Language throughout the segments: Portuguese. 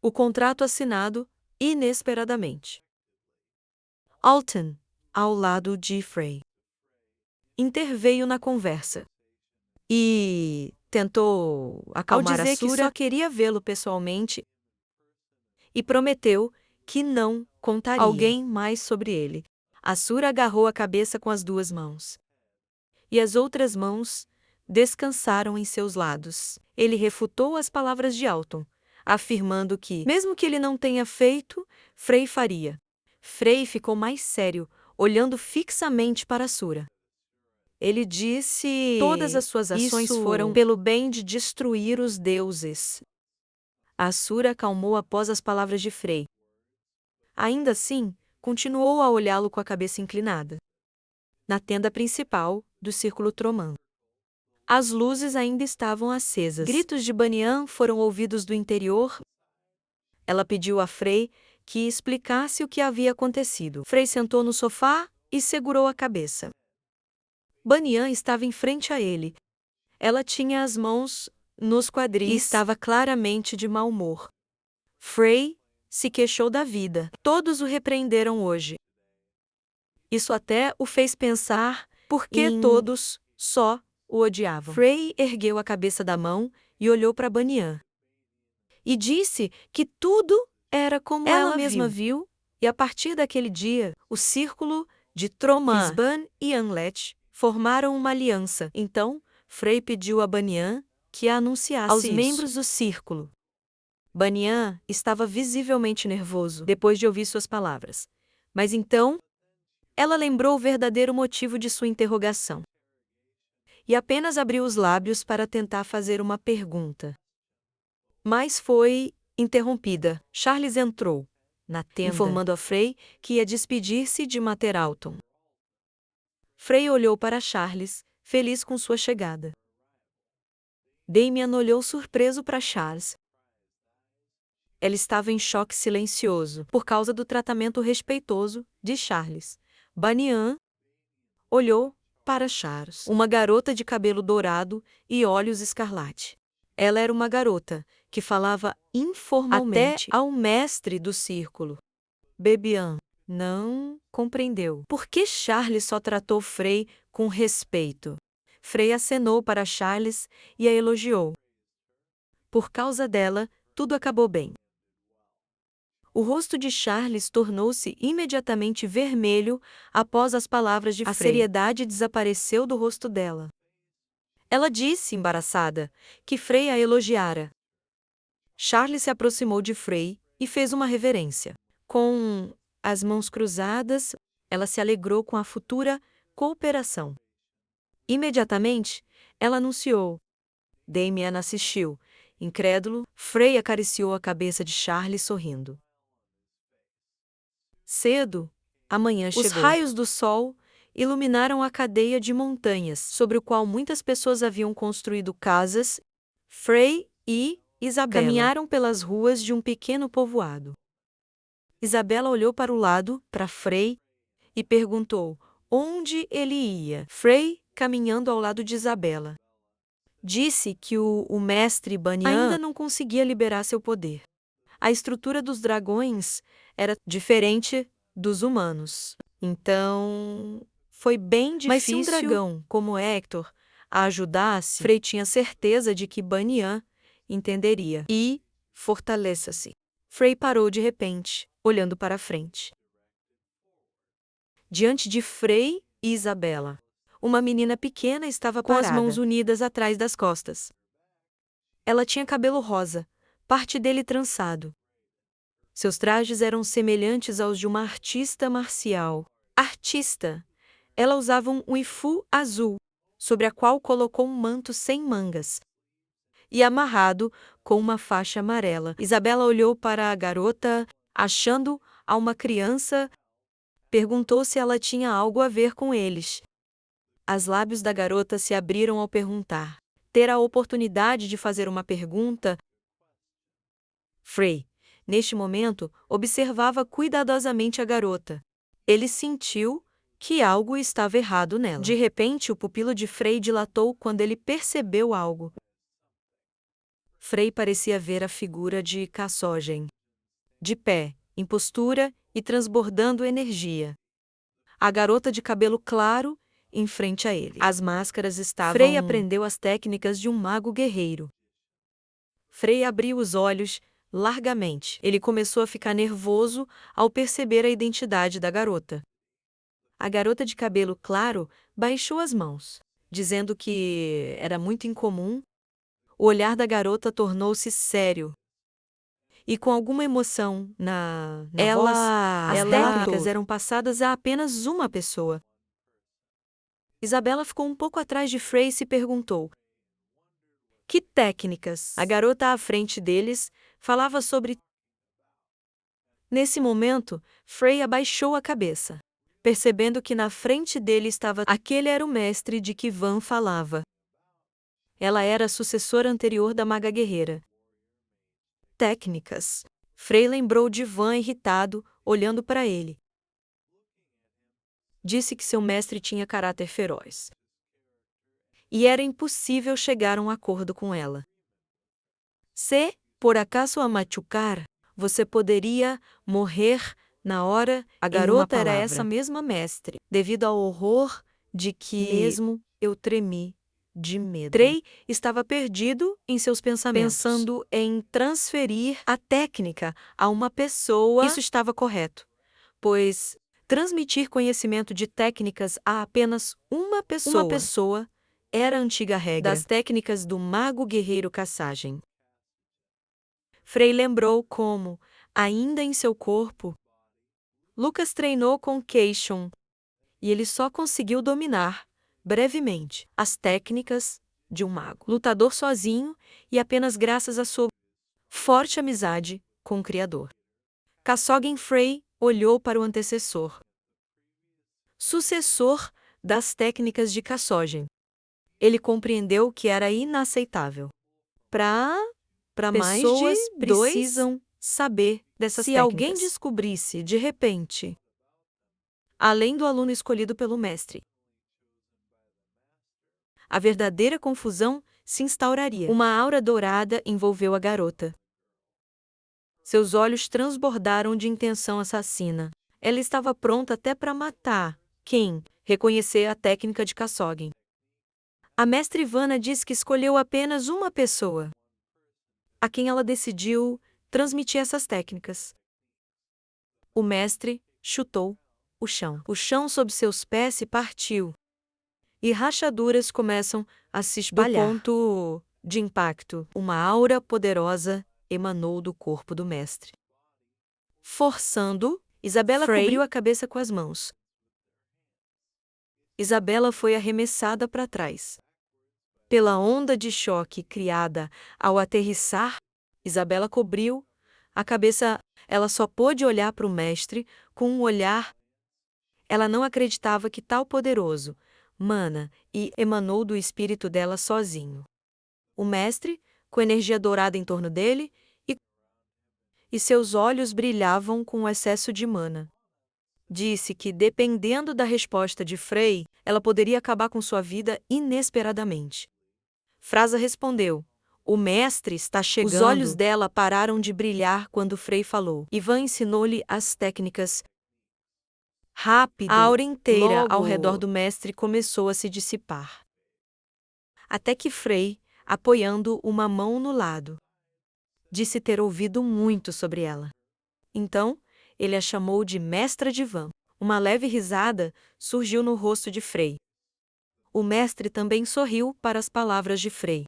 O contrato assinado inesperadamente. Alton, ao lado de Frey, interveio na conversa e tentou acalmar dizer que só queria vê-lo pessoalmente e prometeu que não contaria alguém mais sobre ele. Asura agarrou a cabeça com as duas mãos e as outras mãos descansaram em seus lados. Ele refutou as palavras de Alton, afirmando que, mesmo que ele não tenha feito, Frey faria. Frey ficou mais sério, olhando fixamente para Asura. Ele disse: todas as suas ações foram pelo bem de destruir os deuses. Asura acalmou após as palavras de Frey. Ainda assim, continuou a olhá-lo com a cabeça inclinada. Na tenda principal do círculo Troman, as luzes ainda estavam acesas. Gritos de Banyan foram ouvidos do interior. Ela pediu a Frey que explicasse o que havia acontecido. Frey sentou no sofá e segurou a cabeça. Banyan estava em frente a ele. Ela tinha as mãos nos quadris e estava claramente de mau humor. Frey se queixou da vida. Todos o repreenderam hoje. Isso até o fez pensar por que todos só o odiavam. Frey ergueu a cabeça da mão e olhou para Banyan. E disse que tudo era como ela mesma viu, e a partir daquele dia, o círculo de Troman, Fisban e Anlet formaram uma aliança. Então, Frey pediu a Banyan que a anunciasse aos membros do círculo. Banyan estava visivelmente nervoso depois de ouvir suas palavras. Mas então, ela lembrou o verdadeiro motivo de sua interrogação. E apenas abriu os lábios para tentar fazer uma pergunta. Mas foi interrompida. Charles entrou na tenda, informando a Frey que ia despedir-se de Mater Alton. Frey olhou para Charles, feliz com sua chegada. Damian olhou surpreso para Charles. Ela estava em choque silencioso por causa do tratamento respeitoso de Charles. Banyan olhou para Charles, uma garota de cabelo dourado e olhos escarlate. Ela era uma garota que falava informalmente até ao mestre do círculo. Bebian não compreendeu por que Charles só tratou Frey com respeito. Frey acenou para Charles e a elogiou. Por causa dela, tudo acabou bem. O rosto de Charles tornou-se imediatamente vermelho após as palavras de Frey. A seriedade desapareceu do rosto dela. Ela disse, embaraçada, que Frey a elogiara. Charles se aproximou de Frey e fez uma reverência. Com as mãos cruzadas, ela se alegrou com a futura cooperação. Imediatamente, ela anunciou. Damian assistiu. Incrédulo, Frey acariciou a cabeça de Charles sorrindo. Cedo, a manhã chegou. Os raios do sol iluminaram a cadeia de montanhas sobre o qual muitas pessoas haviam construído casas. Frey e Isabela caminharam pelas ruas de um pequeno povoado. Isabela olhou para o lado, para Frey, e perguntou onde ele ia. Frey, caminhando ao lado de Isabela, disse que o mestre Banyan ainda não conseguia liberar seu poder. A estrutura dos dragões era diferente dos humanos. Então, foi bem difícil. Mas se um dragão como Hector a ajudasse, Frey tinha certeza de que Banyan entenderia e fortaleça-se. Frey parou de repente, olhando para frente. Diante de Frey e Isabela, uma menina pequena estava parada, com as mãos unidas atrás das costas. Ela tinha cabelo rosa, parte dele trançado. Seus trajes eram semelhantes aos de uma artista marcial. Artista! Ela usava um ifu azul, sobre a qual colocou um manto sem mangas e amarrado com uma faixa amarela. Isabela olhou para a garota, achando a uma criança, perguntou se ela tinha algo a ver com eles. Os lábios da garota se abriram ao perguntar. Ter a oportunidade de fazer uma pergunta. Frey, neste momento, observava cuidadosamente a garota. Ele sentiu que algo estava errado nela. De repente, o pupilo de Frey dilatou quando ele percebeu algo. Frei parecia ver a figura de Kassogen, de pé, em postura e transbordando energia. A garota de cabelo claro, em frente a ele. As máscaras estavam... Frei aprendeu as técnicas de um mago guerreiro. Frei abriu os olhos largamente. Ele começou a ficar nervoso ao perceber a identidade da garota. A garota de cabelo claro baixou as mãos, dizendo que era muito incomum. O olhar da garota tornou-se sério. E com alguma emoção na voz, as técnicas eram passadas a apenas uma pessoa. Isabela ficou um pouco atrás de Frei e se perguntou: que técnicas? A garota à frente deles falava sobre... Nesse momento, Frei abaixou a cabeça, percebendo que na frente dele estava... Aquele era o mestre de que Van falava. Ela era a sucessora anterior da maga guerreira. Técnicas. Frei lembrou de Van irritado, olhando para ele. Disse que seu mestre tinha caráter feroz. E era impossível chegar a um acordo com ela. Se, por acaso a machucar, você poderia morrer na hora. A garota era essa mesma mestre, devido ao horror de que mesmo eu tremi de medo. Frei estava perdido em seus pensamentos, pensando em transferir a técnica a uma pessoa. Isso estava correto, pois transmitir conhecimento de técnicas a apenas uma pessoa era a antiga regra das técnicas do mago guerreiro Kassagen. Frei lembrou como, ainda em seu corpo, Lucas treinou com Keishon, e ele só conseguiu dominar, brevemente, as técnicas de um mago, lutador sozinho e apenas graças à sua forte amizade com o Criador. Kassogen Frei olhou para o antecessor, sucessor das técnicas de Kassogen. Ele compreendeu que era inaceitável. Para mais pessoas precisam saber dessas técnicas. Se alguém descobrisse, de repente, além do aluno escolhido pelo mestre, a verdadeira confusão se instauraria. Uma aura dourada envolveu a garota. Seus olhos transbordaram de intenção assassina. Ela estava pronta até para matar quem reconhecer a técnica de Kassogen. A mestre Ivana disse que escolheu apenas uma pessoa, a quem ela decidiu transmitir essas técnicas. O mestre chutou o chão. O chão sob seus pés se partiu, e rachaduras começam a se espalhar. Do ponto de impacto, uma aura poderosa emanou do corpo do mestre. Forçando, Isabela cobriu a cabeça com as mãos. Isabela foi arremessada para trás. Pela onda de choque criada ao aterrissar, Isabela cobriu a cabeça. Ela só pôde olhar para o mestre com um olhar. Ela não acreditava que tal poderoso mana e emanou do espírito dela sozinho. O mestre, com energia dourada em torno dele, e seus olhos brilhavam com o excesso de mana. Disse que, dependendo da resposta de Frei, ela poderia acabar com sua vida inesperadamente. Frasa respondeu: o mestre está chegando. Os olhos dela pararam de brilhar quando Frei falou. Ivan ensinou-lhe as técnicas. Rápido, a aura inteira ao redor do mestre começou a se dissipar. Até que Frei, apoiando uma mão no lado, disse ter ouvido muito sobre ela. Então, ele a chamou de Mestra de Van. Uma leve risada surgiu no rosto de Frei. O mestre também sorriu para as palavras de Frei.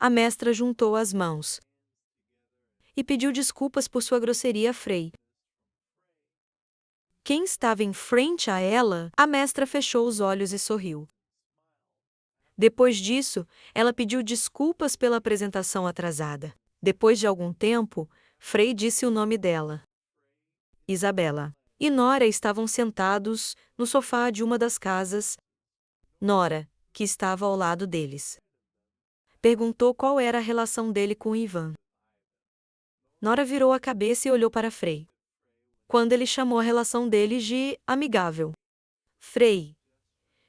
A mestra juntou as mãos e pediu desculpas por sua grosseria a Frei. Quem estava em frente a ela, a mestra fechou os olhos e sorriu. Depois disso, ela pediu desculpas pela apresentação atrasada. Depois de algum tempo, Frei disse o nome dela. Isabela e Nora estavam sentados no sofá de uma das casas. Nora, que estava ao lado deles, perguntou qual era a relação dele com Ivan. Nora virou a cabeça e olhou para Frei. Quando ele chamou a relação deles de amigável, Frei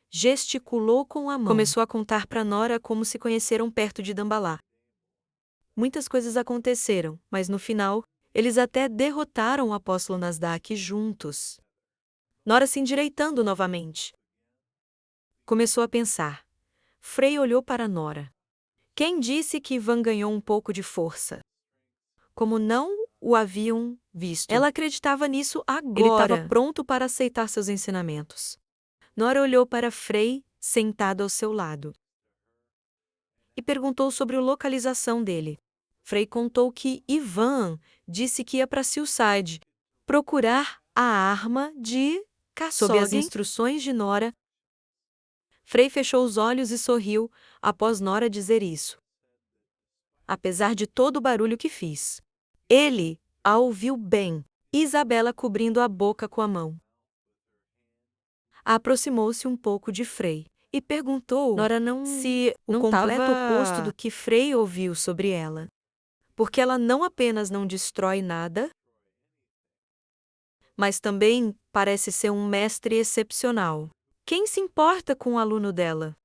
gesticulou com a mão. Começou a contar para Nora como se conheceram perto de Dambalá. Muitas coisas aconteceram, mas no final, eles até derrotaram o apóstolo Nasdaq juntos. Nora se endireitando novamente. Começou a pensar. Frei olhou para Nora. Quem disse que Ivan ganhou um pouco de força? Como não o haviam visto. Ela acreditava nisso agora. Ele estava pronto para aceitar seus ensinamentos. Nora olhou para Frei, sentado ao seu lado, e perguntou sobre a localização dele. Frei contou que Ivan disse que ia para Silside procurar a arma de Khashoggi. Sob as instruções de Nora, Frei fechou os olhos e sorriu após Nora dizer isso. Apesar de todo o barulho que fiz, ele a ouviu bem. Isabela cobrindo a boca com a mão. Aproximou-se um pouco de Frei e perguntou Nora se o completo oposto do que Frei ouviu sobre ela. Porque ela não apenas não destrói nada, mas também parece ser um mestre excepcional. Quem se importa com o aluno dela?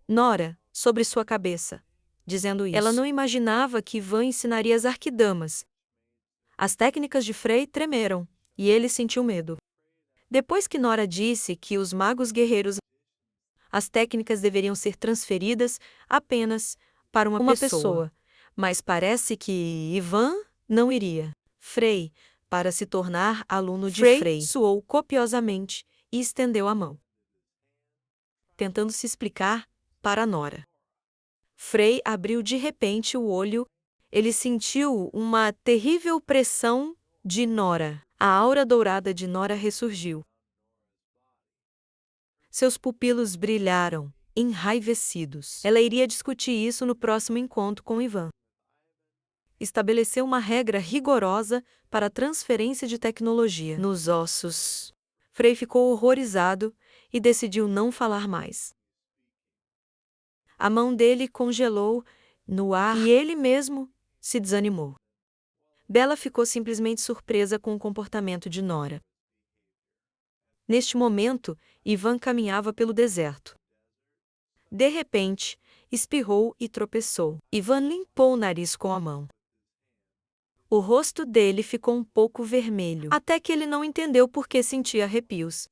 Nora, sobre sua cabeça, dizendo isso. Ela não imaginava que Ivan ensinaria as arquidamas. As técnicas de Frei tremeram, e ele sentiu medo. Depois que Nora disse que os magos guerreiros, as técnicas deveriam ser transferidas apenas para uma pessoa. Mas parece que Ivan não iria. Frei, para se tornar aluno de Frei, suou copiosamente e estendeu a mão, tentando se explicar para Nora. Frei abriu de repente o olho. Ele sentiu uma terrível pressão de Nora. A aura dourada de Nora ressurgiu. Seus pupilos brilharam, enraivecidos. Ela iria discutir isso no próximo encontro com Ivan. Estabeleceu uma regra rigorosa para a transferência de tecnologia nos ossos. Frei ficou horrorizado e decidiu não falar mais. A mão dele congelou no ar e ele mesmo se desanimou. Bella ficou simplesmente surpresa com o comportamento de Nora. Neste momento, Ivan caminhava pelo deserto. De repente, espirrou e tropeçou. Ivan limpou o nariz com a mão. O rosto dele ficou um pouco vermelho, até que ele não entendeu por que sentia arrepios.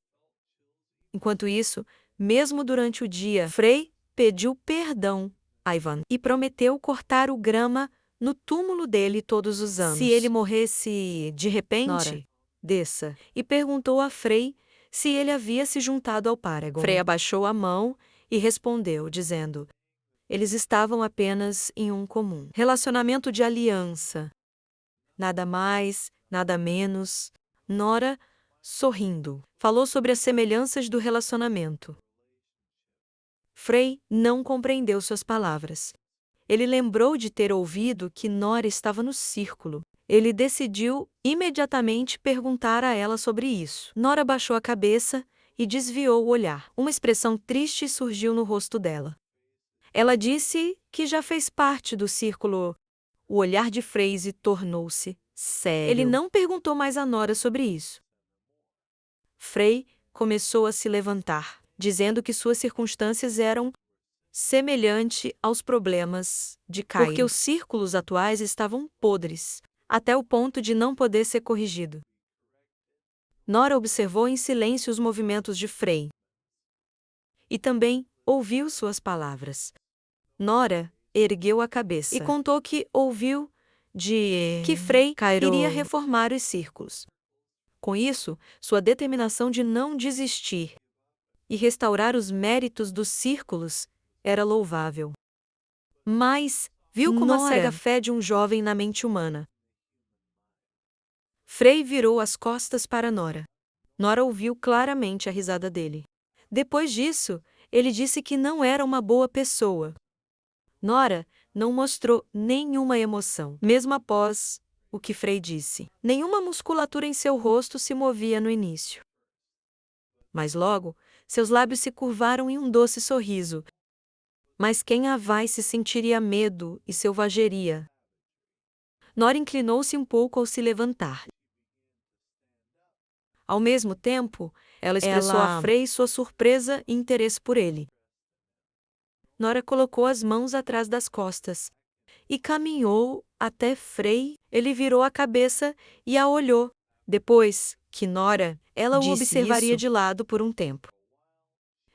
Enquanto isso, mesmo durante o dia, Frei pediu perdão a Ivan e prometeu cortar o grama no túmulo dele todos os anos. Se ele morresse de repente, Nora, desça, e perguntou a Frei se ele havia se juntado ao Paragon. Frei abaixou a mão e respondeu, dizendo: eles estavam apenas em um comum relacionamento de aliança. Nada mais, nada menos. Nora, sorrindo, falou sobre as semelhanças do relacionamento. Frei não compreendeu suas palavras. Ele lembrou de ter ouvido que Nora estava no círculo. Ele decidiu imediatamente perguntar a ela sobre isso. Nora baixou a cabeça e desviou o olhar. Uma expressão triste surgiu no rosto dela. Ela disse que já fez parte do círculo. O olhar de Frei tornou-se sério. Ele não perguntou mais a Nora sobre isso. Frei começou a se levantar, dizendo que suas circunstâncias eram semelhantes aos problemas de Caio, porque os círculos atuais estavam podres, até o ponto de não poder ser corrigido. Nora observou em silêncio os movimentos de Frei. E também ouviu suas palavras. Nora ergueu a cabeça e contou que ouviu que Frei iria reformar os círculos. Com isso, sua determinação de não desistir e restaurar os méritos dos círculos era louvável. Mas viu como a cega fé de um jovem na mente humana. Frei virou as costas para Nora. Nora ouviu claramente a risada dele. Depois disso, ele disse que não era uma boa pessoa. Nora não mostrou nenhuma emoção, mesmo após o que Frei disse. Nenhuma musculatura em seu rosto se movia no início. Mas logo, seus lábios se curvaram em um doce sorriso. Mas quem a vai se sentiria medo e selvageria? Nora inclinou-se um pouco ao se levantar. Ao mesmo tempo, ela expressou a Frei sua surpresa e interesse por ele. Nora colocou as mãos atrás das costas e caminhou até Frei. Ele virou a cabeça e a olhou. Depois que Nora, ela o observaria de lado por um tempo.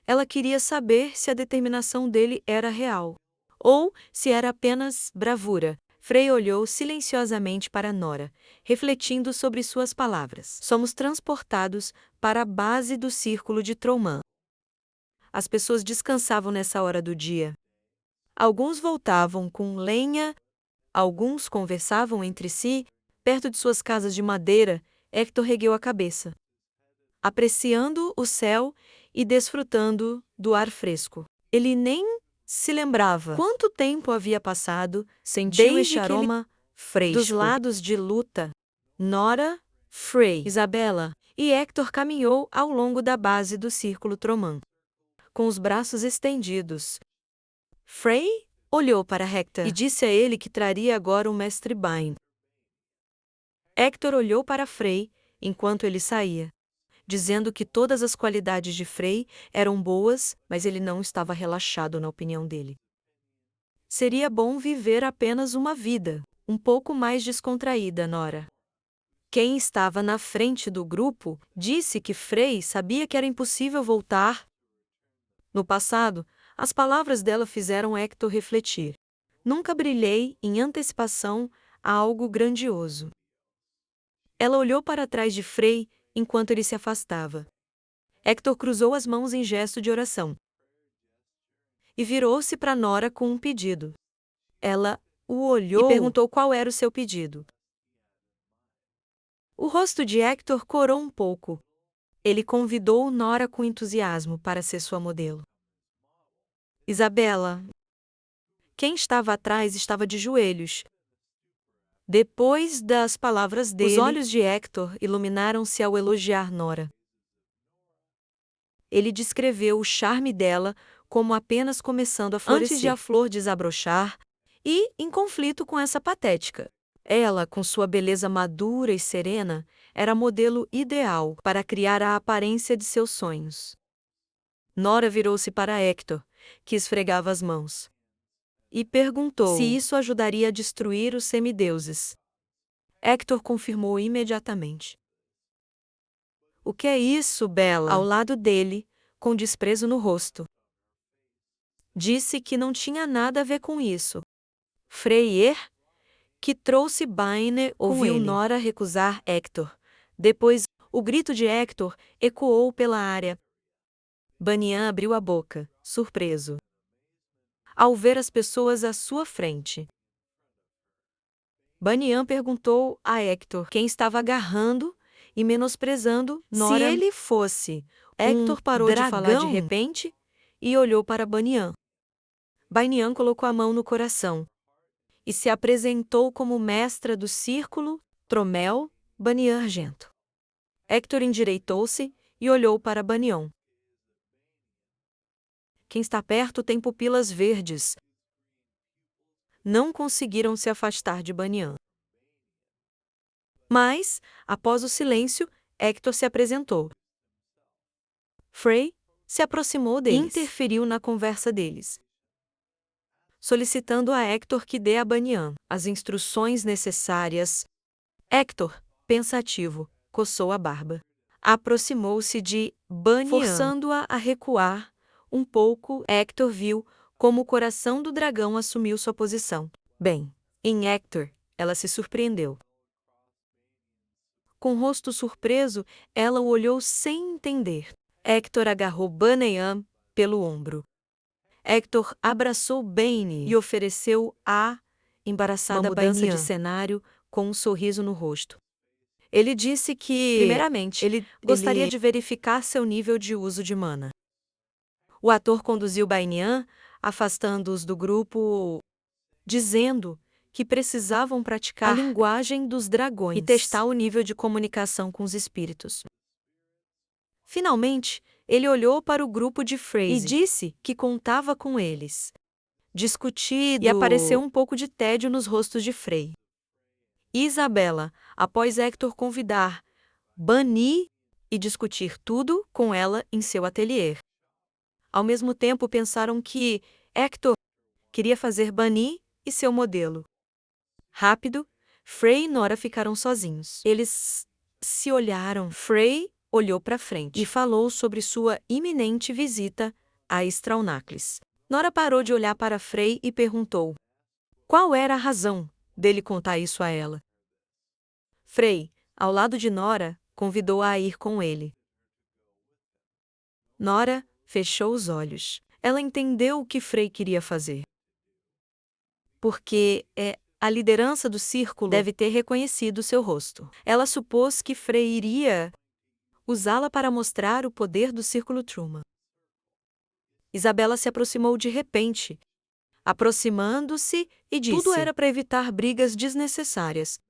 Ela queria saber se a determinação dele era real, ou se era apenas bravura. Frei olhou silenciosamente para Nora, refletindo sobre suas palavras. Somos transportados para a base do círculo de Troman. As pessoas descansavam nessa hora do dia. Alguns voltavam com lenha, alguns conversavam entre si, perto de suas casas de madeira. Hector ergueu a cabeça, apreciando o céu e desfrutando do ar fresco. Ele nem se lembrava quanto tempo havia passado, sentiu este aroma fresco dos lados de luta. Nora, Frei, Isabela e Hector caminhou ao longo da base do círculo Troman, com os braços estendidos. Frei olhou para Hector e disse a ele que traria agora o mestre Bain. Hector olhou para Frei enquanto ele saía, dizendo que todas as qualidades de Frei eram boas, mas ele não estava relaxado na opinião dele. Seria bom viver apenas uma vida, um pouco mais descontraída, Nora. Quem estava na frente do grupo disse que Frei sabia que era impossível voltar. No passado, as palavras dela fizeram Hector refletir. Nunca brilhei em antecipação a algo grandioso. Ela olhou para trás de Frei enquanto ele se afastava. Hector cruzou as mãos em gesto de oração e virou-se para Nora com um pedido. Ela o olhou e perguntou qual era o seu pedido. O rosto de Hector corou um pouco. Ele convidou Nora com entusiasmo para ser sua modelo. Isabela. Quem estava atrás estava de joelhos. Depois das palavras dele, os olhos de Hector iluminaram-se ao elogiar Nora. Ele descreveu o charme dela como apenas começando a florescer, antes de a flor desabrochar, e em conflito com essa patética. Ela, com sua beleza madura e serena, era modelo ideal para criar a aparência de seus sonhos. Nora virou-se para Hector, que esfregava as mãos, e perguntou se isso ajudaria a destruir os semideuses. Hector confirmou imediatamente. O que é isso, Bela? Ao lado dele, com desprezo no rosto. Disse que não tinha nada a ver com isso. Freyr, que trouxe Baine, ouviu Nora recusar Hector. Depois, o grito de Hector ecoou pela área. Banian abriu a boca, surpreso, ao ver as pessoas à sua frente. Banian perguntou a Hector quem estava agarrando e menosprezando Nora. Se ele fosse Hector parou de falar de repente e olhou para Banian. Banian colocou a mão no coração e se apresentou como mestra do círculo Tromel Banian Argento. Hector endireitou-se e olhou para Banian. Quem está perto tem pupilas verdes. Não conseguiram se afastar de Banian. Mas, após o silêncio, Hector se apresentou. Frey se aproximou deles e interferiu na conversa deles, solicitando a Hector que dê a Banian as instruções necessárias. Hector, pensativo, coçou a barba. Aproximou-se de Banian, forçando-a a recuar um pouco. Hector viu como o coração do dragão assumiu sua posição. Bem, em Hector, ela se surpreendeu. Com o rosto surpreso, ela o olhou sem entender. Hector agarrou Banian pelo ombro. Hector abraçou Baine e ofereceu a embaraçada mudança de cenário com um sorriso no rosto. Ele disse que, primeiramente, ele gostaria de verificar seu nível de uso de mana. O ator conduziu Bainian, afastando-os do grupo, dizendo que precisavam praticar a linguagem dos dragões e testar o nível de comunicação com os espíritos. Finalmente, ele olhou para o grupo de Frey e disse que contava com eles. Discutido, e apareceu um pouco de tédio nos rostos de Frey e Isabela, após Hector convidar Bani e discutir tudo com ela em seu ateliê. Ao mesmo tempo, pensaram que Hector queria fazer Bani e seu modelo. Rápido, Frey e Nora ficaram sozinhos. Eles se olharam. Frey olhou para frente e falou sobre sua iminente visita a Straunaklis. Nora parou de olhar para Frey e perguntou: qual era a razão dele contar isso a ela? Frey, ao lado de Nora, convidou-a a ir com ele. Nora fechou os olhos. Ela entendeu o que Frey queria fazer. Porque a liderança do círculo deve ter reconhecido seu rosto. Ela supôs que Frey iria usá-la para mostrar o poder do Círculo Truman. Isabela se aproximou de repente, aproximando-se, e disse: tudo era para evitar brigas desnecessárias.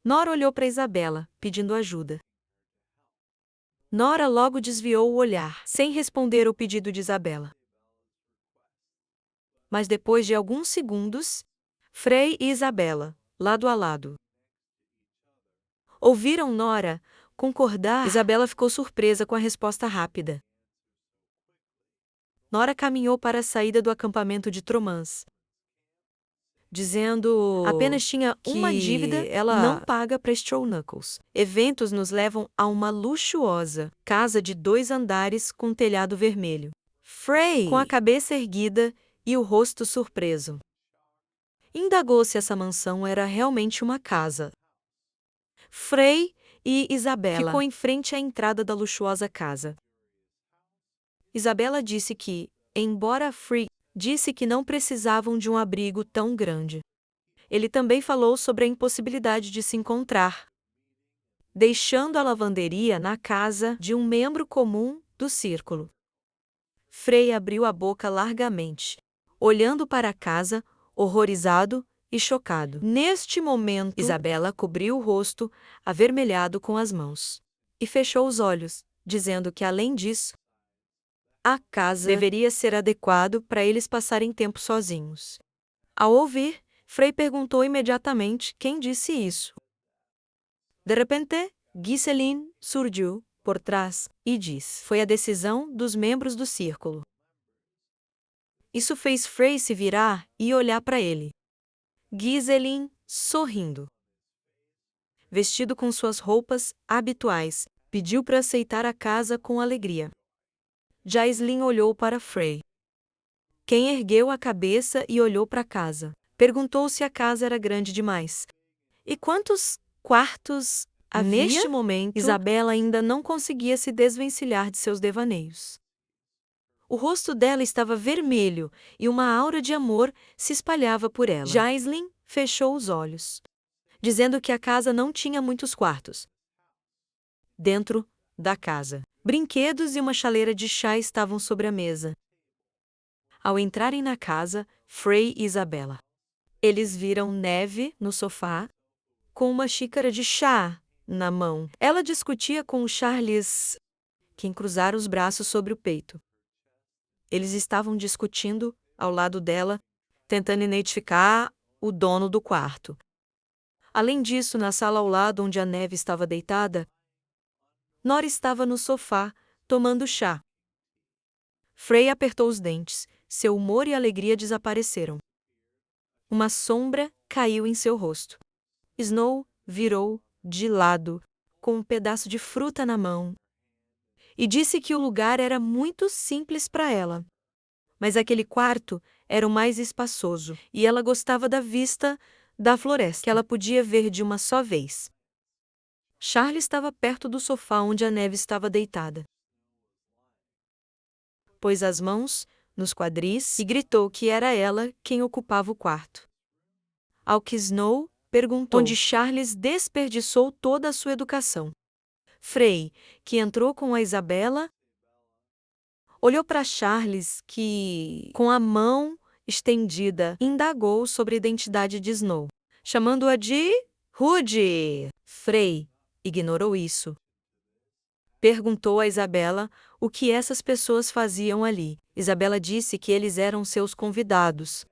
Nora olhou para Isabela, pedindo ajuda. Nora logo desviou o olhar, sem responder ao pedido de Isabela. Mas depois de alguns segundos, Frey e Isabela, lado a lado, ouviram Nora concordar. Isabela ficou surpresa com a resposta rápida. Nora caminhou para a saída do acampamento de Tromans, dizendo apenas tinha uma dívida ela não paga para Straunaklis. Eventos nos levam a uma luxuosa casa de 2 andares com telhado vermelho. Frey, com a cabeça erguida e o rosto surpreso, indagou se essa mansão era realmente uma casa. Frey e Isabela ficou em frente à entrada da luxuosa casa. Isabela disse que, embora Frey disse que não precisavam de um abrigo tão grande, ele também falou sobre a impossibilidade de se encontrar, deixando a lavanderia na casa de um membro comum do círculo. Frey abriu a boca largamente, olhando para a casa, horrorizado e chocado. Neste momento, Isabela cobriu o rosto, avermelhado com as mãos, e fechou os olhos, dizendo que, além disso, a casa deveria ser adequado para eles passarem tempo sozinhos. Ao ouvir, Frey perguntou imediatamente quem disse isso. De repente, Ghislaine surgiu por trás e disse: foi a decisão dos membros do círculo. Isso fez Frey se virar e olhar para ele. Ghislaine, sorrindo, vestido com suas roupas habituais, pediu para aceitar a casa com alegria. Ghislaine olhou para Frey, quem ergueu a cabeça e olhou para a casa. Perguntou se a casa era grande demais. E quantos quartos havia? Neste momento, Isabela ainda não conseguia se desvencilhar de seus devaneios. O rosto dela estava vermelho e uma aura de amor se espalhava por ela. Ghislaine fechou os olhos, dizendo que a casa não tinha muitos quartos. Dentro da casa, brinquedos e uma chaleira de chá estavam sobre a mesa. Ao entrarem na casa, Frey e Isabela, eles viram Neve no sofá, com uma xícara de chá na mão. Ela discutia com o Charles, quem cruzara os braços sobre o peito. Eles estavam discutindo ao lado dela, tentando identificar o dono do quarto. Além disso, na sala ao lado onde a Neve estava deitada, Nora estava no sofá, tomando chá. Frey apertou os dentes, seu humor e alegria desapareceram. Uma sombra caiu em seu rosto. Snow virou de lado, com um pedaço de fruta na mão, e disse que o lugar era muito simples para ela. Mas aquele quarto era o mais espaçoso, e ela gostava da vista da floresta, que ela podia ver de uma só vez. Charlie estava perto do sofá onde a Neve estava deitada. Pôs as mãos nos quadris e gritou que era ela quem ocupava o quarto. Ao que Snow perguntou onde Charles desperdiçou toda a sua educação. Frey, que entrou com a Isabela, olhou para Charles que, com a mão estendida, indagou sobre a identidade de Snow, chamando-a de Rude. Frey ignorou isso. Perguntou a Isabela o que essas pessoas faziam ali. Isabela disse que eles eram seus convidados.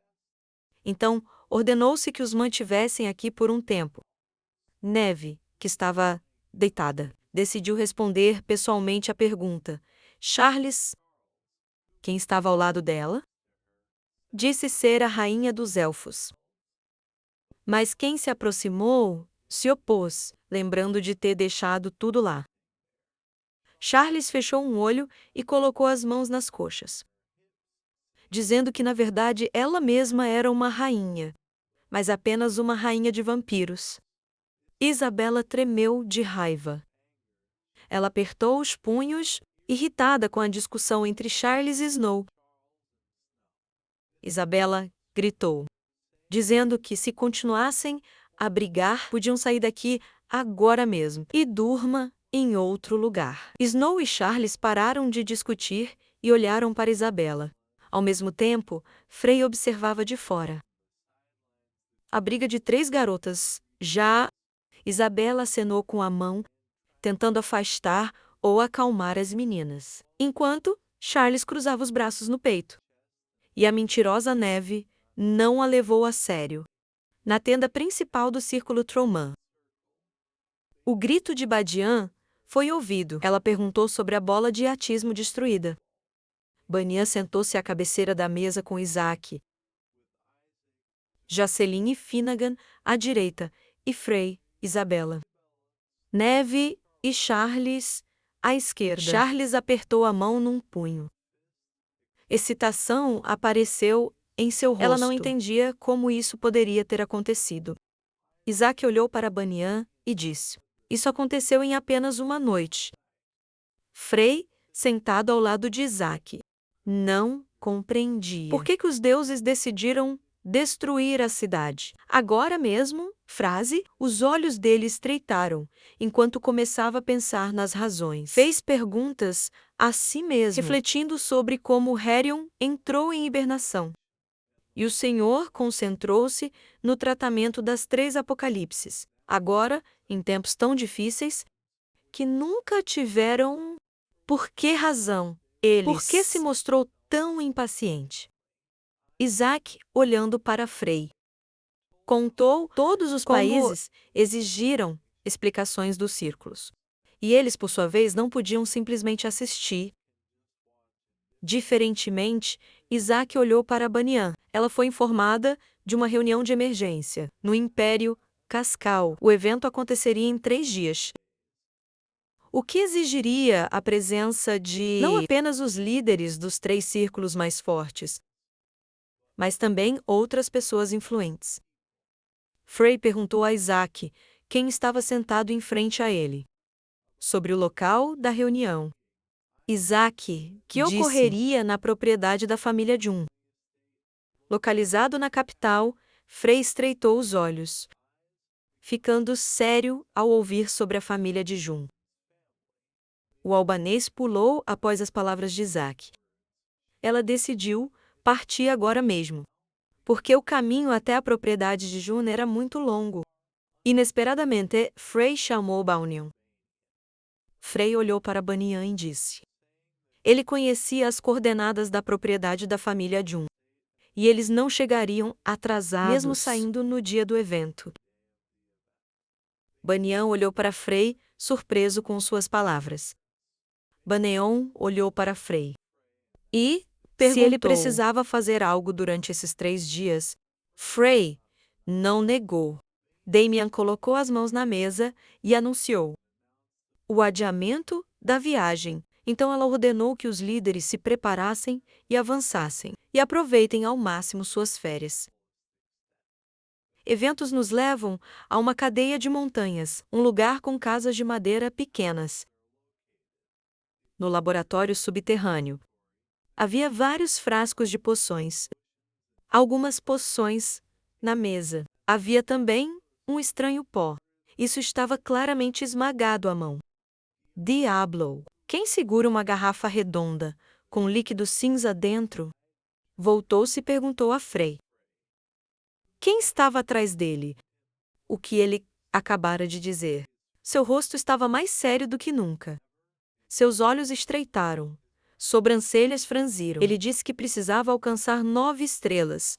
Então, ordenou-se que os mantivessem aqui por um tempo. Neve, que estava deitada, decidiu responder pessoalmente à pergunta. Charles, quem estava ao lado dela, disse ser a rainha dos elfos. Mas quem se aproximou, se opôs, lembrando de ter deixado tudo lá. Charles fechou um olho e colocou as mãos nas coxas, dizendo que na verdade ela mesma era uma rainha, mas apenas uma rainha de vampiros. Isabela tremeu de raiva. Ela apertou os punhos, irritada com a discussão entre Charles e Snow. Isabela gritou, dizendo que se continuassem a brigar, podiam sair daqui agora mesmo e durma em outro lugar. Snow e Charles pararam de discutir e olharam para Isabela. Ao mesmo tempo, Frey observava de fora. A briga de 3 garotas. Já Isabela acenou com a mão, tentando afastar ou acalmar as meninas, enquanto Charles cruzava os braços no peito. E a mentirosa Neve não a levou a sério. Na tenda principal do Círculo Troman, o grito de Badian foi ouvido. Ela perguntou sobre a bola de atismo destruída. Banian sentou-se à cabeceira da mesa com Isaac, Jocelyn e Finnegan à direita, e Frey, Isabela, Neve e Charles à esquerda. Charles apertou a mão num punho. Excitação apareceu em seu rosto. Ela não entendia como isso poderia ter acontecido. Isaac olhou para Banian e disse: "Isso aconteceu em apenas uma noite." Frey, sentado ao lado de Isaac, não compreendia. Por que os deuses decidiram destruir a cidade? Agora mesmo, os olhos dele estreitaram, enquanto começava a pensar nas razões. Fez perguntas a si mesmo, refletindo sobre como Herion entrou em hibernação. E o Senhor concentrou-se no tratamento das 3 apocalipses, agora, em tempos tão difíceis, que nunca tiveram. Por que razão por que se mostrou tão impaciente? Isaac, olhando para Frey, contou todos os países exigiram explicações dos círculos. E eles, por sua vez, não podiam simplesmente assistir. Diferentemente, Isaac olhou para Banian. Ela foi informada de uma reunião de emergência no Império Cascal. O evento aconteceria em 3 dias. O que exigiria a presença de não apenas os líderes dos 3 círculos mais fortes, mas também outras pessoas influentes. Frey perguntou a Isaac quem estava sentado em frente a ele, sobre o local da reunião. Isaac, que ocorreria na propriedade da família Jun. Localizado na capital, Frey estreitou os olhos, ficando sério ao ouvir sobre a família de Jun. O albanês pulou após as palavras de Isaac. Ela decidiu partir agora mesmo, porque o caminho até a propriedade de Jun era muito longo. Inesperadamente, Frey chamou Baunion. Frey olhou para Banian e disse: ele conhecia as coordenadas da propriedade da família Jun, e eles não chegariam atrasados, mesmo saindo no dia do evento. Banian olhou para Frey, surpreso com suas palavras. Banion olhou para Frey e perguntou se ele precisava fazer algo durante esses 3 dias. Frey não negou. Damian colocou as mãos na mesa e anunciou o adiamento da viagem. Então ela ordenou que os líderes se preparassem e avançassem, e aproveitem ao máximo suas férias. Eventos nos levam a uma cadeia de montanhas, um lugar com casas de madeira pequenas. No laboratório subterrâneo, havia vários frascos de poções. Algumas poções na mesa. Havia também um estranho pó. Isso estava claramente esmagado à mão. Diablo! Quem segura uma garrafa redonda, com líquido cinza dentro? Voltou-se e perguntou a Frey. Quem estava atrás dele? O que ele acabara de dizer. Seu rosto estava mais sério do que nunca. Seus olhos estreitaram. Sobrancelhas franziram. Ele disse que precisava alcançar 9 estrelas.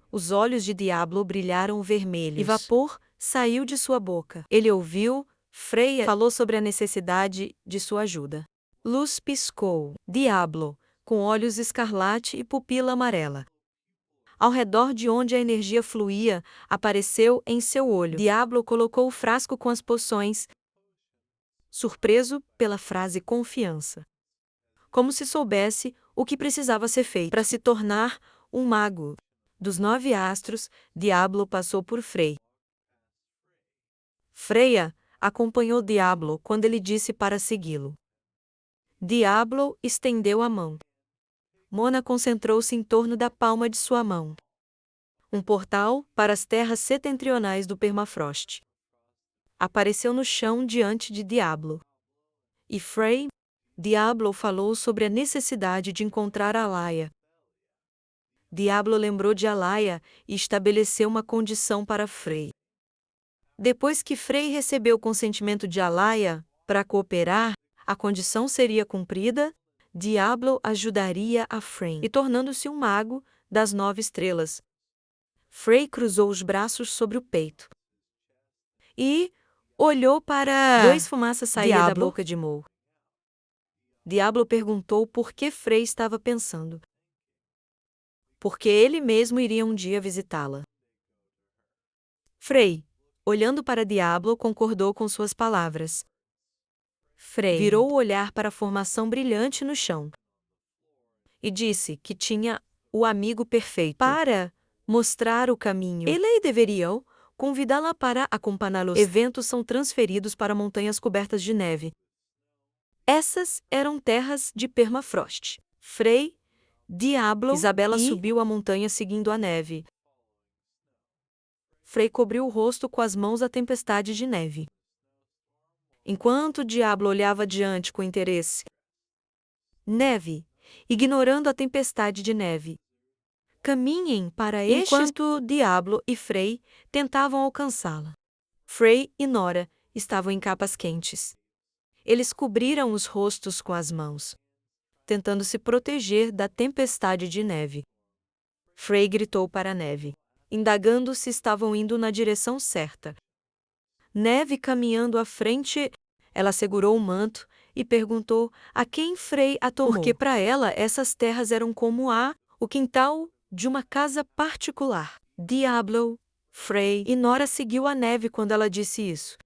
Os olhos de Diablo brilharam vermelhos. E vapor saiu de sua boca. Ele ouviu. Frey falou sobre a necessidade de sua ajuda. Luz piscou. Diablo, com olhos escarlate e pupila amarela, ao redor de onde a energia fluía, apareceu em seu olho. Diablo colocou o frasco com as poções, surpreso pela frase confiança. Como se soubesse o que precisava ser feito para se tornar um mago. Dos 9 astros, Diablo passou por Frey. Freya acompanhou Diablo quando ele disse para segui-lo. Diablo estendeu a mão. Mona concentrou-se em torno da palma de sua mão. Um portal para as terras setentrionais do permafrost apareceu no chão diante de Diablo. E Frey, Diablo falou sobre a necessidade de encontrar Alaya. Diablo lembrou de Alaya e estabeleceu uma condição para Frey. Depois que Frey recebeu o consentimento de Alaya para cooperar, a condição seria cumprida, Diablo ajudaria a Frey, e tornando-se um mago das 9 estrelas. Frey cruzou os braços sobre o peito e olhou para 2 fumaças saírem da boca de Mo. Diablo perguntou por que Frey estava pensando. Porque ele mesmo iria um dia visitá-la. Frey, olhando para Diablo, concordou com suas palavras. Frey virou o olhar para a formação brilhante no chão e disse que tinha o amigo perfeito para mostrar o caminho. Ele deveria convidá-la para acompanhá-los. Eventos são transferidos para montanhas cobertas de neve. Essas eram terras de permafrost. Frey, Diablo, Isabela subiu a montanha seguindo a neve. Frey cobriu o rosto com as mãos à tempestade de neve. Enquanto Diablo olhava adiante com interesse. Neve, ignorando a tempestade de neve. Caminhem para enquanto Diablo e Frey tentavam alcançá-la. Frey e Nora estavam em capas quentes. Eles cobriram os rostos com as mãos, tentando se proteger da tempestade de neve. Frey gritou para a neve, indagando se estavam indo na direção certa. Neve caminhando à frente, ela segurou o manto e perguntou a quem Frey a tomou. Porque para ela essas terras eram como o quintal de uma casa particular. Diablo, Frey e Nora seguiu a neve quando ela disse isso,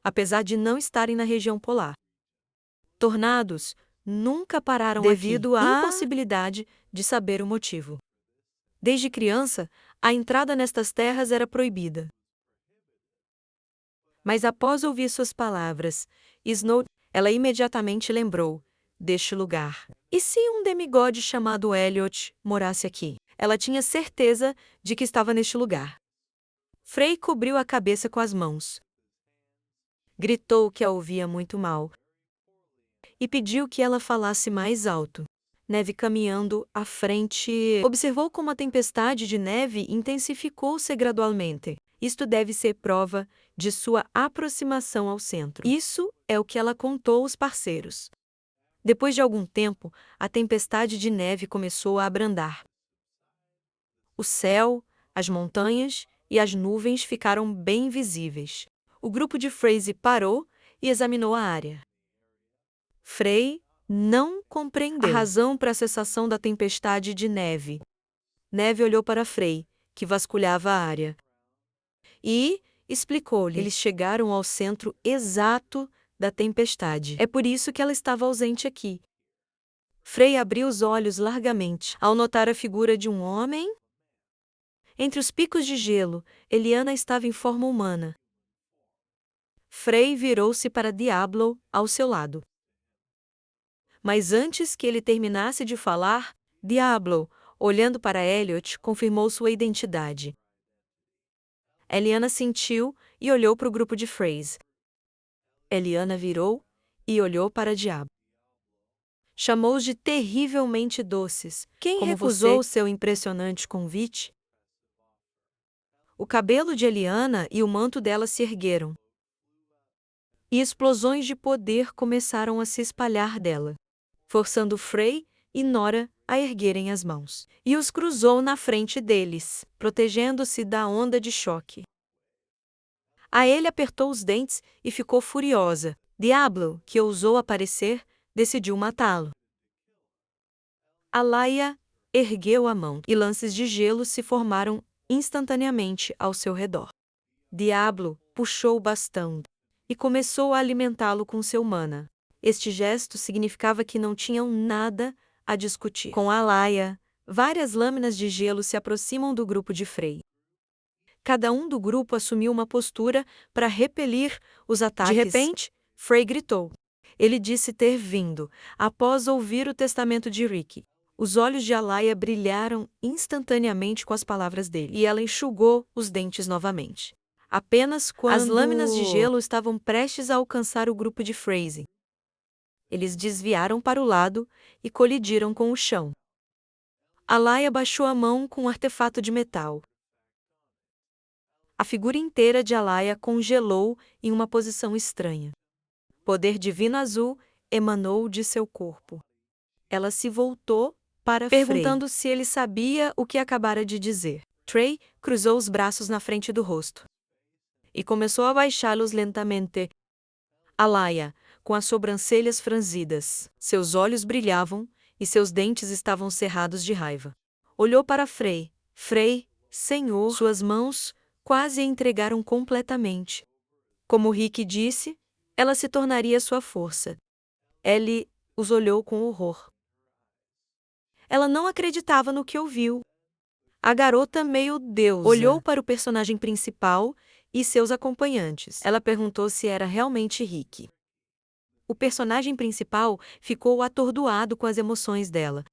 apesar de não estarem na região polar. Tornados nunca pararam devido à impossibilidade de saber o motivo. Desde criança, a entrada nestas terras era proibida. Mas após ouvir suas palavras, ela imediatamente lembrou deste lugar. E se um demigode chamado Elliot morasse aqui? Ela tinha certeza de que estava neste lugar. Frey cobriu a cabeça com as mãos. Gritou que a ouvia muito mal e pediu que ela falasse mais alto. Neve caminhando à frente, observou como a tempestade de neve intensificou-se gradualmente. Isto deve ser prova de sua aproximação ao centro. Isso é o que ela contou aos parceiros. Depois de algum tempo, a tempestade de neve começou a abrandar. O céu, as montanhas e as nuvens ficaram bem visíveis. O grupo de Frey parou e examinou a área. Frey não compreendeu a razão para a cessação da tempestade de neve. Neve olhou para Frey, que vasculhava a área, e explicou-lhe. Eles chegaram ao centro exato da tempestade. É por isso que ela estava ausente aqui. Frey abriu os olhos largamente ao notar a figura de um homem. Entre os picos de gelo, Eliana estava em forma humana. Frey virou-se para Diablo, ao seu lado. Mas antes que ele terminasse de falar, Diablo, olhando para Elliot, confirmou sua identidade. Eliana sentiu e olhou para o grupo de Frey. Eliana virou e olhou para Diablo. Chamou-os de terrivelmente doces. Quem recusou seu impressionante convite? O cabelo de Eliana e o manto dela se ergueram. E explosões de poder começaram a se espalhar dela, forçando Frey e Nora a erguerem as mãos. E os cruzou na frente deles, protegendo-se da onda de choque. A ele apertou os dentes e ficou furiosa. Diablo, que ousou aparecer, decidiu matá-lo. Alaya ergueu a mão, e lances de gelo se formaram instantaneamente ao seu redor. Diablo puxou o bastão e começou a alimentá-lo com seu mana. Este gesto significava que não tinham nada a discutir. Com Alaia, várias lâminas de gelo se aproximam do grupo de Frey. Cada um do grupo assumiu uma postura para repelir os ataques. De repente, Frey gritou. Ele disse ter vindo após ouvir o testamento de Rick. Os olhos de Alaia brilharam instantaneamente com as palavras dele, e ela enxugou os dentes novamente. Apenas quando as lâminas de gelo estavam prestes a alcançar o grupo de Frey, eles desviaram para o lado e colidiram com o chão. Alaia baixou a mão com um artefato de metal. A figura inteira de Alaia congelou em uma posição estranha. Poder divino azul emanou de seu corpo. Ela se voltou para perguntando se ele sabia o que acabara de dizer. Trey cruzou os braços na frente do rosto e começou a baixá-los lentamente. Alaia, com as sobrancelhas franzidas, seus olhos brilhavam e seus dentes estavam cerrados de raiva. Olhou para Frey. Frey, Senhor, suas mãos quase a entregaram completamente. Como Rick disse, ela se tornaria sua força. Ele os olhou com horror. Ela não acreditava no que ouviu. A garota meio deusa olhou para o personagem principal e seus acompanhantes. Ela perguntou se era realmente Rick. O personagem principal ficou atordoado com as emoções dela.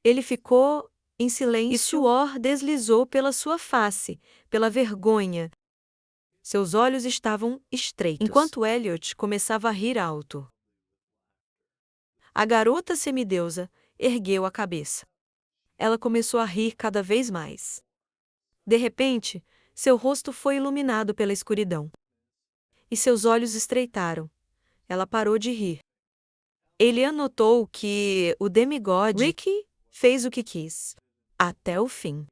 Ele ficou em silêncio e suor deslizou pela sua face, pela vergonha. Seus olhos estavam estreitos, enquanto Elliot começava a rir alto. A garota semideusa ergueu a cabeça. Ela começou a rir cada vez mais. De repente, seu rosto foi iluminado pela escuridão. E seus olhos estreitaram. Ela parou de rir. Ele anotou que o demigode Rick fez o que quis, até o fim.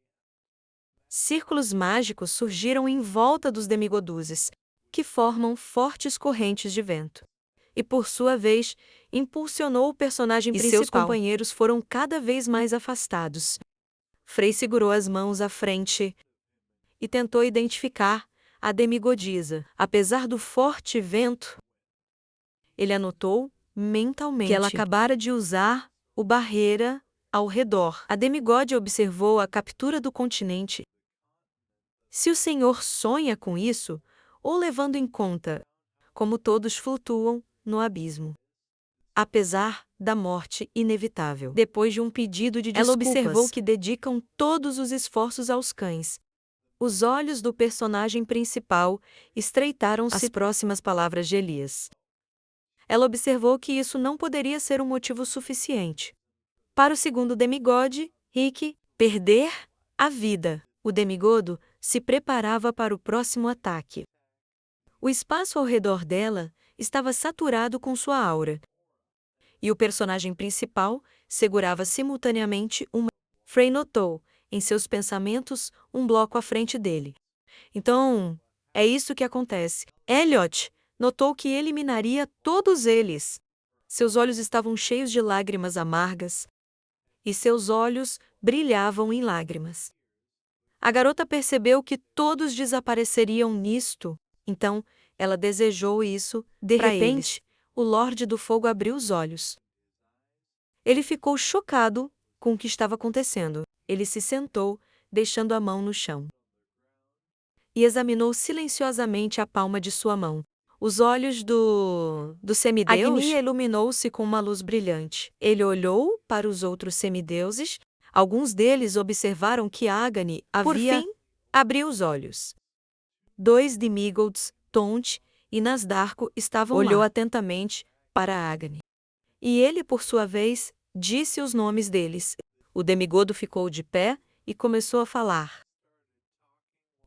Círculos mágicos surgiram em volta dos demigoduzes, que formam fortes correntes de vento. E por sua vez, impulsionou o personagem principal. E seus companheiros foram cada vez mais afastados. Frey segurou as mãos à frente e tentou identificar a demigodisa. Apesar do forte vento, ele anotou mentalmente que ela acabara de usar o barreira ao redor. A demigode observou a captura do continente. Se o Senhor sonha com isso, ou levando em conta como todos flutuam no abismo, apesar da morte inevitável. Depois de um pedido de desculpas, ela observou que dedicam todos os esforços aos cães. Os olhos do personagem principal estreitaram-se às próximas palavras de Elias. Ela observou que isso não poderia ser um motivo suficiente para o segundo demigode, Rick, perder a vida. O demigodo se preparava para o próximo ataque. O espaço ao redor dela estava saturado com sua aura. E o personagem principal segurava simultaneamente uma. Frey notou, em seus pensamentos, um bloco à frente dele. Então, é isso que acontece. Elliot notou que eliminaria todos eles. Seus olhos estavam cheios de lágrimas amargas, e seus olhos brilhavam em lágrimas. A garota percebeu que todos desapareceriam nisto, então ela desejou isso. De repente, o Lorde do Fogo abriu os olhos. Ele ficou chocado com o que estava acontecendo. Ele se sentou, deixando a mão no chão, e examinou silenciosamente a palma de sua mão. Os olhos do semideus Agnia iluminou-se com uma luz brilhante. Ele olhou para os outros semideuses. Alguns deles observaram que Agni havia... Por fim, abriu os olhos. 2 demigods, Tont e Nasdarco, estavam lá. Olhou atentamente para Agni. E ele, por sua vez, disse os nomes deles. O demigodo ficou de pé e começou a falar,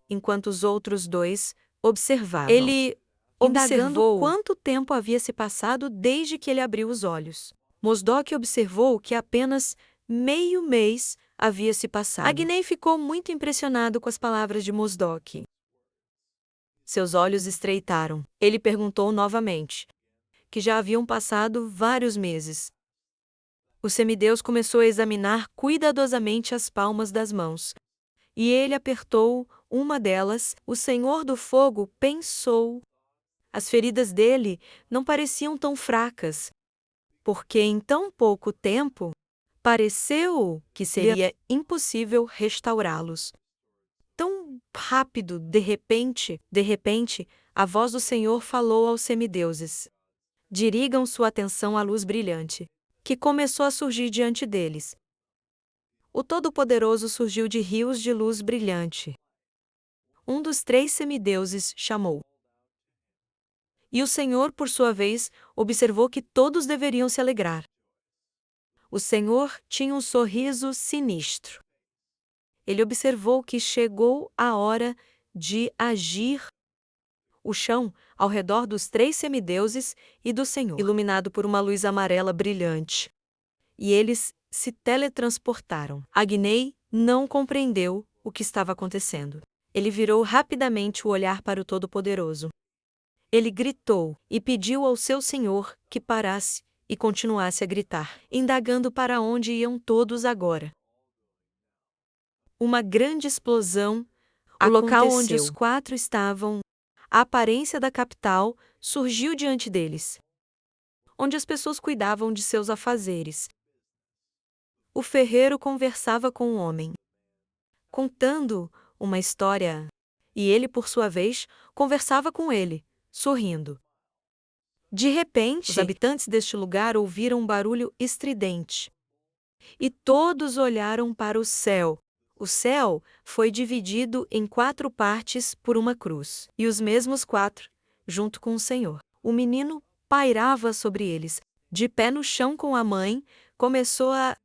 enquanto os outros 2 observavam. Ele observou quanto tempo havia se passado desde que ele abriu os olhos. Mosdok observou que apenas meio mês havia se passado. Agnei ficou muito impressionado com as palavras de Mosdok. Seus olhos estreitaram. Ele perguntou novamente, que já haviam passado vários meses. O semideus começou a examinar cuidadosamente as palmas das mãos. E ele apertou uma delas. O Senhor do Fogo pensou. As feridas dele não pareciam tão fracas, porque em tão pouco tempo pareceu que seria impossível restaurá-los. Tão rápido, de repente, a voz do Senhor falou aos semideuses. Dirigam sua atenção à luz brilhante, que começou a surgir diante deles. O Todo-Poderoso surgiu de rios de luz brilhante. Um dos 3 semideuses chamou. E o Senhor, por sua vez, observou que todos deveriam se alegrar. O Senhor tinha um sorriso sinistro. Ele observou que chegou a hora de agir. O chão, ao redor dos 3 semideuses e do Senhor, iluminado por uma luz amarela brilhante. E eles se teletransportaram. Agnei não compreendeu o que estava acontecendo. Ele virou rapidamente o olhar para o Todo-Poderoso. Ele gritou e pediu ao seu senhor que parasse e continuasse a gritar, indagando para onde iam todos agora. Uma grande explosão aconteceu. O local onde os 4 estavam, a aparência da capital, surgiu diante deles, onde as pessoas cuidavam de seus afazeres. O ferreiro conversava com o homem, contando uma história, e ele, por sua vez, conversava com ele, sorrindo. De repente, os habitantes deste lugar ouviram um barulho estridente. E todos olharam para o céu. O céu foi dividido em 4 partes por uma cruz. E os mesmos 4, junto com o Senhor. O menino pairava sobre eles. De pé no chão com a mãe, começou a